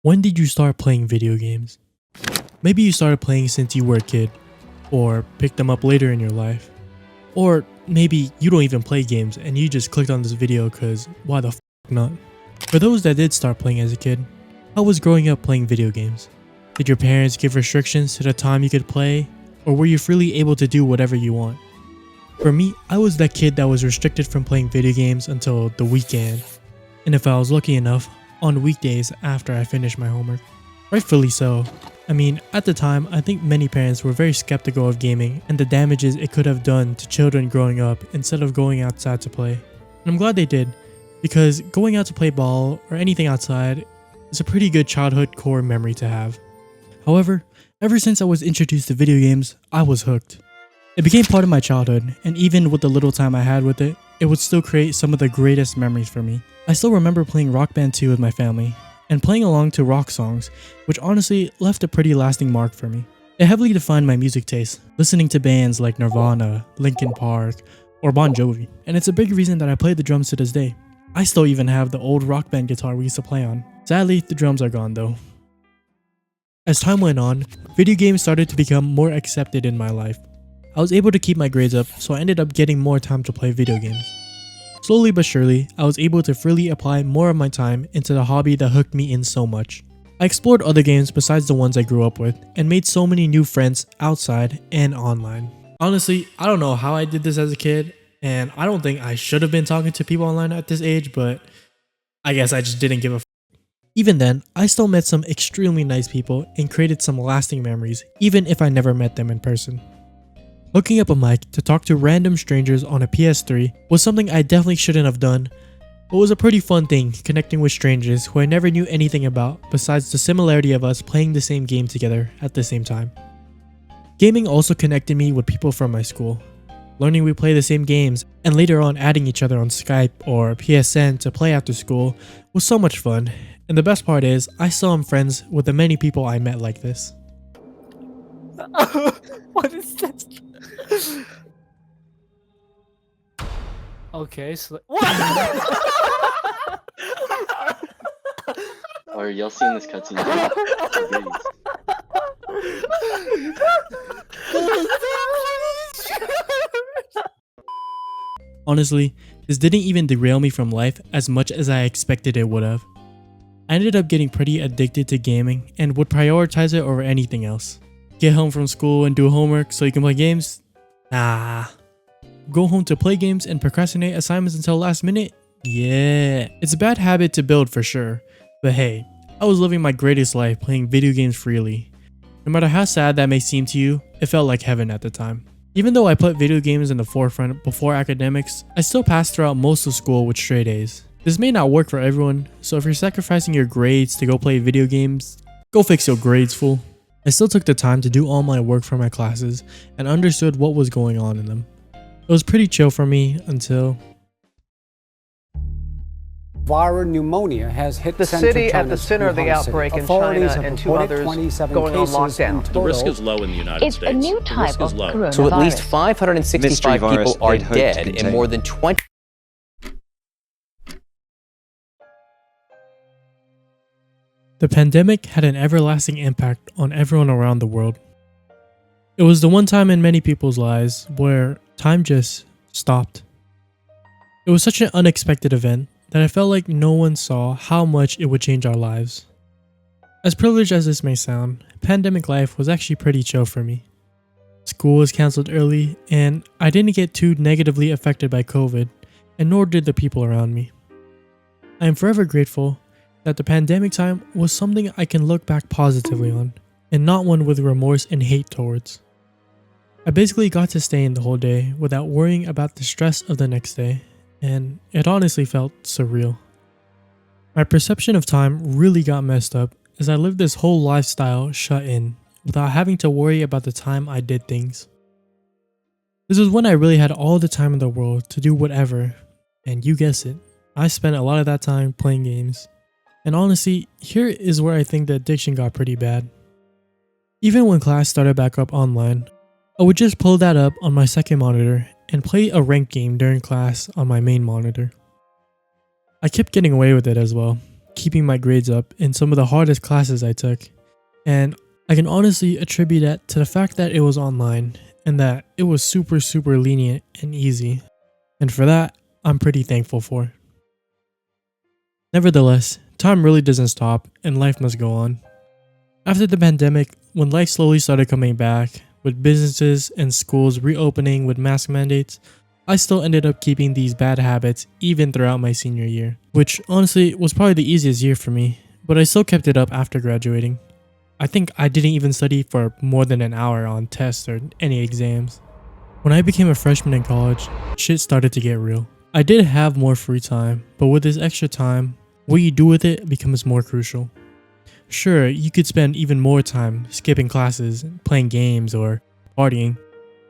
When did you start playing video games? Maybe you started playing since you were a kid, or picked them up later in your life. Or maybe you don't even play games and you just clicked on this video cause why the f not? For those that did start playing as a kid, how was growing up playing video games? Did your parents give restrictions to the time you could play, or were you freely able to do whatever you want? For me, I was that kid that was restricted from playing video games until the weekend, and if I was lucky enough, on weekdays after I finished my homework. Rightfully so. I mean, at the time, I think many parents were very skeptical of gaming and the damages it could have done to children growing up instead of going outside to play. And I'm glad they did, because going out to play ball or anything outside is a pretty good childhood core memory to have. However, ever since I was introduced to video games, I was hooked. It became part of my childhood, and even with the little time I had with it, it would still create some of the greatest memories for me. I still remember playing Rock Band 2 with my family, and playing along to rock songs, which honestly left a pretty lasting mark for me. It heavily defined my music taste, listening to bands like Nirvana, Linkin Park, or Bon Jovi, and it's a big reason that I play the drums to this day. I still even have the old Rock Band guitar we used to play on. Sadly, the drums are gone though. As time went on, video games started to become more accepted in my life. I was able to keep my grades up, so I ended up getting more time to play video games. Slowly but surely, I was able to freely apply more of my time into the hobby that hooked me in so much. I explored other games besides the ones I grew up with, and made so many new friends outside and online. Honestly, I don't know how I did this as a kid, and I don't think I should have been talking to people online at this age, but I guess I just didn't give a f. Even then, I still met some extremely nice people and created some lasting memories, even if I never met them in person. Hooking up a mic to talk to random strangers on a PS3 was something I definitely shouldn't have done, but was a pretty fun thing connecting with strangers who I never knew anything about besides the similarity of us playing the same game together at the same time. Gaming also connected me with people from my school. Learning we play the same games and later on adding each other on Skype or PSN to play after school was so much fun, and the best part is I still am friends with the many people I met like this. What is this? Okay, so what? Are y'all seeing this cutscene? Honestly, this didn't even derail me from life as much as I expected it would have. I ended up getting pretty addicted to gaming and would prioritize it over anything else. Get home from school and do homework so you can play games? Nah. Go home to play games and procrastinate assignments until last minute? Yeah. It's a bad habit to build for sure, but hey, I was living my greatest life playing video games freely. No matter how sad that may seem to you, it felt like heaven at the time. Even though I put video games in the forefront before academics, I still passed throughout most of school with straight A's. This may not work for everyone, so if you're sacrificing your grades to go play video games, go fix your grades, fool. I still took the time to do all my work for my classes and understood what was going on in them. It was pretty chill for me until viral pneumonia has hit the city at the center of the outbreak in China and 2 others going on lockdown. The risk is low in the United States. It's a new type of coronavirus. So at least 565 people are dead and more than 20. The pandemic had an everlasting impact on everyone around the world. It was the one time in many people's lives where time just stopped. It was such an unexpected event that I felt like no one saw how much it would change our lives. As privileged as this may sound, pandemic life was actually pretty chill for me. School was cancelled early, and I didn't get too negatively affected by COVID, and nor did the people around me. I am forever grateful that the pandemic time was something I can look back positively on, and not one with remorse and hate towards. I basically got to stay in the whole day without worrying about the stress of the next day, and it honestly felt surreal. My perception of time really got messed up as I lived this whole lifestyle shut in without having to worry about the time I did things. This was when I really had all the time in the world to do whatever, and you guessed it, I spent a lot of that time playing games. And honestly, here is where I think the addiction got pretty bad. Even when class started back up online, I would just pull that up on my second monitor and play a ranked game during class on my main monitor. I kept getting away with it as well, keeping my grades up in some of the hardest classes I took. And I can honestly attribute that to the fact that it was online and that it was super lenient and easy. And for that, I'm pretty thankful for. Nevertheless, time really doesn't stop and life must go on. After the pandemic, when life slowly started coming back, with businesses and schools reopening with mask mandates, I still ended up keeping these bad habits even throughout my senior year, which honestly was probably the easiest year for me, but I still kept it up after graduating. I think I didn't even study for more than an hour on tests or any exams. When I became a freshman in college, shit started to get real. I did have more free time, but with this extra time, what you do with it becomes more crucial. Sure, you could spend even more time skipping classes, playing games, or partying,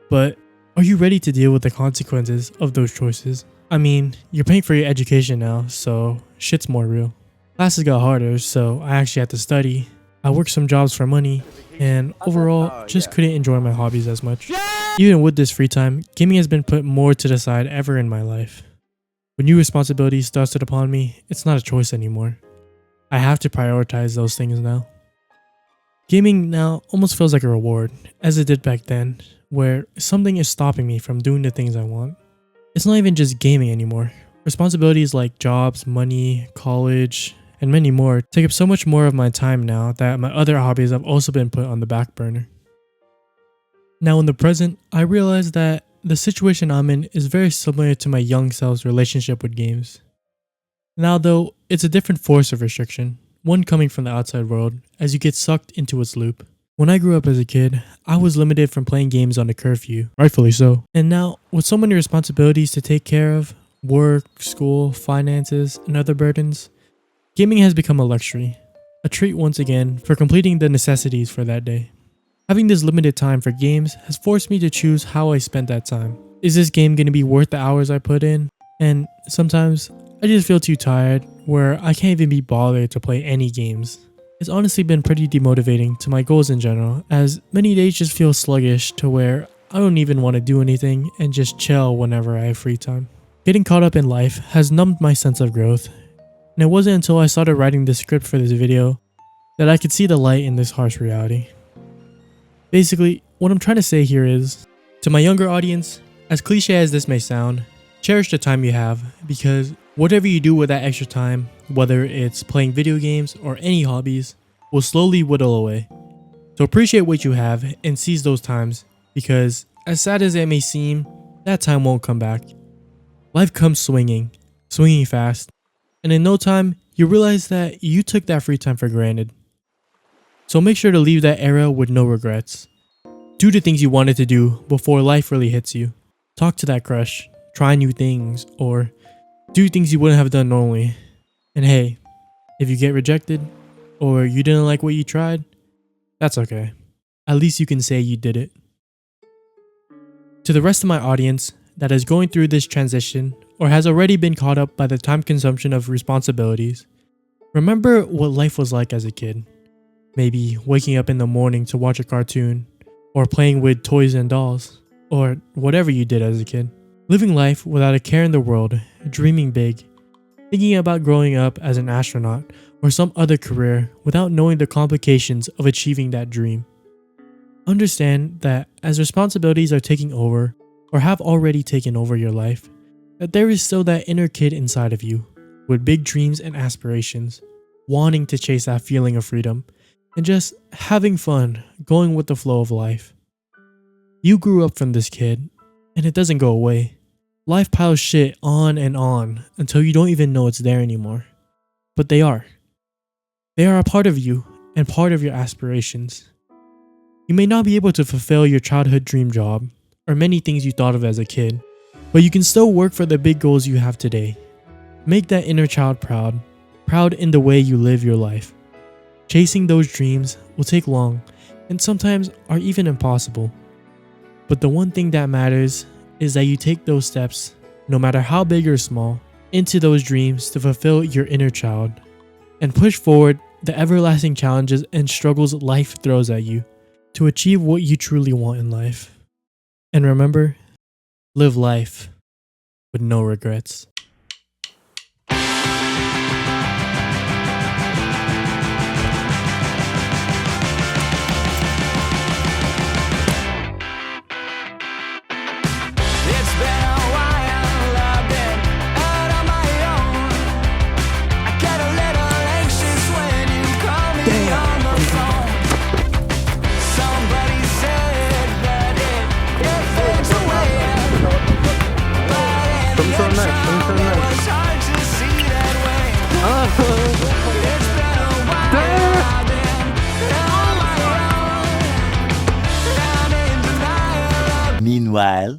but are you ready to deal with the consequences of those choices? I mean, you're paying for your education now, so shit's more real. Classes got harder, so I actually had to study. I worked some jobs for money, and overall, just couldn't enjoy my hobbies as much. Even with this free time, gaming has been put more to the side ever in my life. When new responsibilities thrusted upon me, it's not a choice anymore. I have to prioritize those things now. Gaming now almost feels like a reward, as it did back then, where something is stopping me from doing the things I want. It's not even just gaming anymore. Responsibilities like jobs, money, college, and many more take up so much more of my time now that my other hobbies have also been put on the back burner. Now in the present, I realize that the situation I'm in is very similar to my young self's relationship with games. Now though, it's a different force of restriction, one coming from the outside world as you get sucked into its loop. When I grew up as a kid, I was limited from playing games on a curfew, rightfully so. And now, with so many responsibilities to take care of, work, school, finances, and other burdens, gaming has become a luxury, a treat once again for completing the necessities for that day. Having this limited time for games has forced me to choose how I spent that time. Is this game going to be worth the hours I put in? And sometimes, I just feel too tired where I can't even be bothered to play any games. It's honestly been pretty demotivating to my goals in general, as many days just feel sluggish to where I don't even want to do anything and just chill whenever I have free time. Getting caught up in life has numbed my sense of growth, and it wasn't until I started writing the script for this video that I could see the light in this harsh reality. Basically, what I'm trying to say here is, to my younger audience, as cliche as this may sound, cherish the time you have, because whatever you do with that extra time, whether it's playing video games or any hobbies, will slowly whittle away. So appreciate what you have and seize those times, because as sad as it may seem, that time won't come back. Life comes swinging fast, and in no time, you realize that you took that free time for granted. So make sure to leave that era with no regrets. Do the things you wanted to do before life really hits you. Talk to that crush, try new things, or do things you wouldn't have done normally. And hey, if you get rejected, or you didn't like what you tried, that's okay. At least you can say you did it. To the rest of my audience that is going through this transition or has already been caught up by the time consumption of responsibilities, remember what life was like as a kid. Maybe waking up in the morning to watch a cartoon, or playing with toys and dolls, or whatever you did as a kid. Living life without a care in the world, dreaming big, thinking about growing up as an astronaut or some other career without knowing the complications of achieving that dream. Understand that as responsibilities are taking over or have already taken over your life, that there is still that inner kid inside of you with big dreams and aspirations, wanting to chase that feeling of freedom and just having fun, going with the flow of life. You grew up from this kid, and it doesn't go away. Life piles shit on and on until you don't even know it's there anymore. But they are. They are a part of you and part of your aspirations. You may not be able to fulfill your childhood dream job or many things you thought of as a kid, but you can still work for the big goals you have today. Make that inner child proud, proud in the way you live your life. Chasing those dreams will take long and sometimes are even impossible. But the one thing that matters is that you take those steps, no matter how big or small, into those dreams to fulfill your inner child and push forward the everlasting challenges and struggles life throws at you to achieve what you truly want in life. And remember, live life with no regrets. Meanwhile.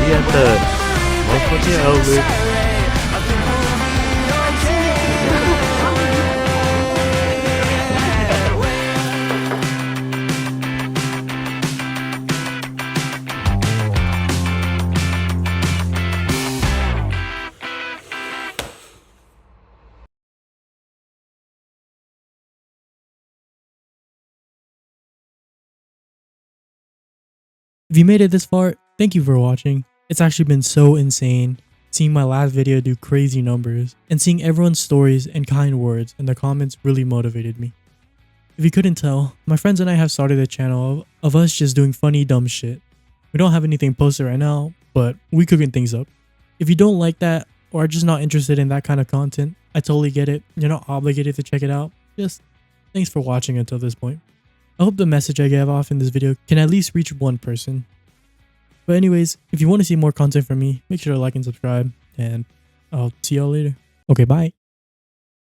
We got the motherfucking over. If you made it this far, thank you for watching. It's actually been so insane seeing my last video do crazy numbers, and seeing everyone's stories and kind words in the comments really motivated me. If you couldn't tell, my friends and I have started a channel of us just doing funny dumb shit. We don't have anything posted right now, but we cooking things up. If you don't like that or are just not interested in that kind of content, I totally get it. You're not obligated to check it out. Just thanks for watching until this point. I hope the message I gave off in this video can at least reach one person. But anyways, if you want to see more content from me, make sure to like and subscribe, and I'll see y'all later. Okay, bye.